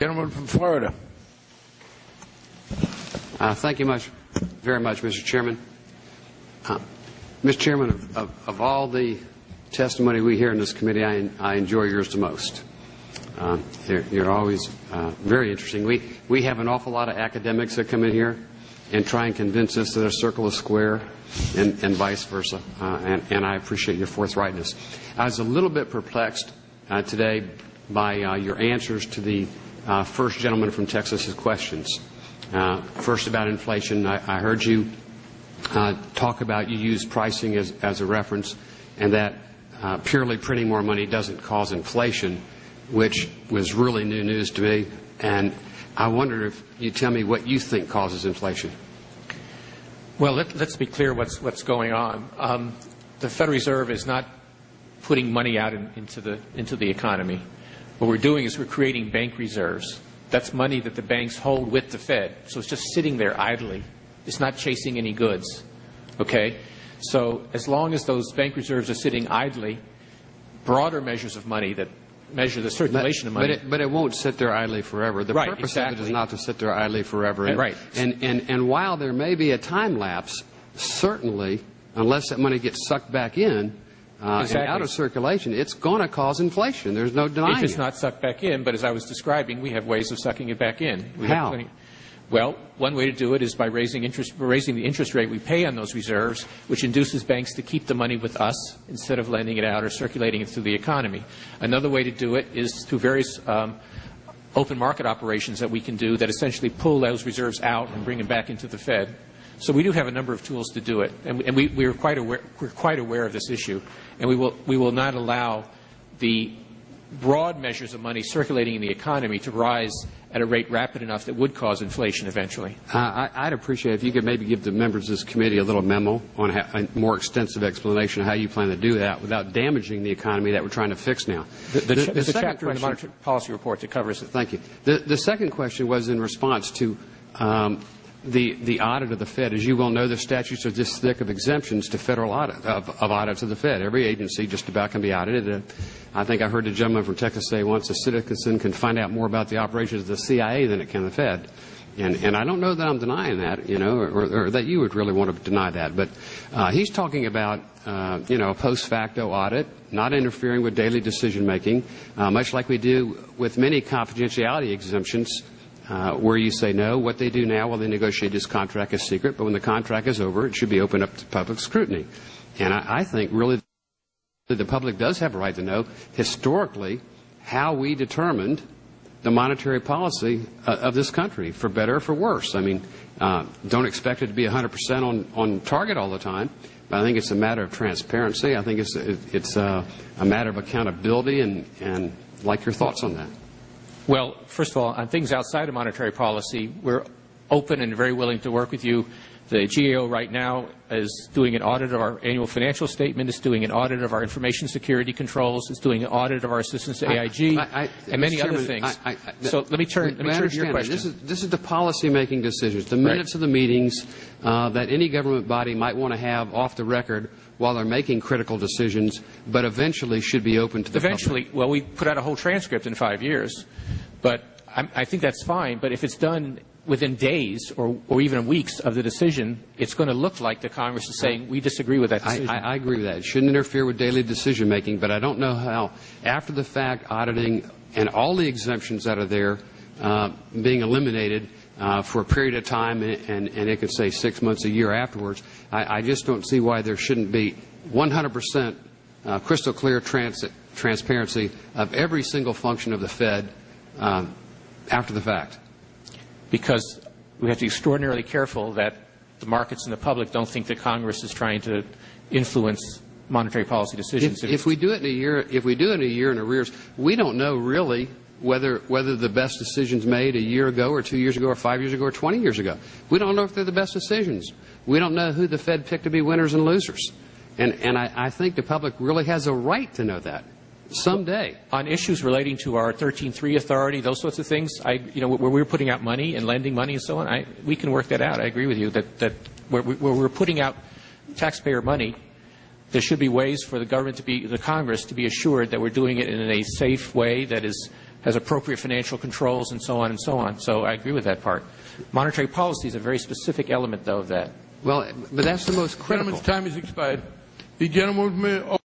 Gentleman from Florida. Thank you very much, Mr. Chairman. Mr. Chairman, of all the testimony we hear in this committee, I enjoy yours the most. You're always very interesting. We have an awful lot of academics that come in here and try and convince us that a circle is square and vice versa, and I appreciate your forthrightness. I was a little bit perplexed today by your answers to the first gentleman from Texas's questions. First about inflation, I heard you talk about you use pricing as a reference, and that purely printing more money doesn't cause inflation, which was really new news to me. And I wondered if you'd tell me what you think causes inflation. Well, let's be clear what's going on. The Federal Reserve is not putting money out into the economy. What we're doing is we're creating bank reserves. That's money that the banks hold with the Fed. So it's just sitting there idly. It's not chasing any goods. Okay? So as long as those bank reserves are sitting idly, broader measures of money that measure the circulation of money. But it won't sit there idly forever. The purpose of it is not to sit there idly forever. And while there may be a time lapse, certainly, unless that money gets sucked back in, and out of circulation, it's going to cause inflation. There's no denying it. If it's not sucked back in, but as I was describing, we have ways of sucking it back in. How? Well, one way to do it is by raising the interest rate we pay on those reserves, which induces banks to keep the money with us instead of lending it out or circulating it through the economy. Another way to do it is through various open market operations that we can do that essentially pull those reserves out and bring them back into the Fed. So we do have a number of tools to do it, and we're quite aware of this issue, and we will not allow the broad measures of money circulating in the economy to rise at a rate rapid enough that would cause inflation eventually. I'd appreciate if you could maybe give the members of this committee a little memo on a more extensive explanation of how you plan to do that without damaging the economy that we're trying to fix now. There's a chapter in the Monetary Policy Report that covers it. Thank you. The second question was in response to the audit of the Fed. As you well know, the statutes are this thick of exemptions to federal audit, of audits of the Fed. Every agency just about can be audited. I think I heard a gentleman from Texas say once a citizen can find out more about the operations of the CIA than it can the Fed. And I don't know that I'm denying that, or that you would really want to deny that. But he's talking about, a post facto audit, not interfering with daily decision making, much like we do with many confidentiality exemptions. Where you say no, what they do now, well, they negotiate this contract as secret, but when the contract is over, it should be opened up to public scrutiny. And I think really the public does have a right to know historically how we determined the monetary policy of this country, for better or for worse. I mean, don't expect it to be 100% on target all the time, but I think it's a matter of transparency. I think it's a matter of accountability, and like your thoughts on that. Well, first of all, on things outside of monetary policy, we're open and very willing to work with you. The GAO right now is doing an audit of our annual financial statement, is doing an audit of our information security controls, is doing an audit of our assistance to AIG, and many other things. So let me turn to your question. This is the policy-making decisions, the minutes of the meetings that any government body might want to have off the record while they're making critical decisions, but eventually should be open to the public. Well, we put out a whole transcript in 5 years, but I think that's fine. But if it's done within days or even weeks of the decision, it's going to look like the Congress is saying we disagree with that decision. I agree with that. It shouldn't interfere with daily decision making, but I don't know how, after the fact auditing and all the exemptions that are there being eliminated for a period of time, and it could say 6 months, a year afterwards, I just don't see why there shouldn't be 100% crystal clear transparency of every single function of the Fed after the fact. Because we have to be extraordinarily careful that the markets and the public don't think that Congress is trying to influence monetary policy decisions. If we do it in a year, in arrears, we don't know really whether the best decisions made a year ago or 2 years ago or 5 years ago or 20 years ago. We don't know if they're the best decisions. We don't know who the Fed picked to be winners and losers. And I think the public really has a right to know that someday. On issues relating to our 13.3 authority, those sorts of things, where we're putting out money and lending money and so on, we can work that out. I agree with you that where we're putting out taxpayer money, there should be ways for the government the Congress to be assured that we're doing it in a safe way that is has appropriate financial controls, and so on and so on. So I agree with that part. Monetary policy is a very specific element, though, of that. Well, but that's the most critical. Gentleman's time has expired. The gentleman may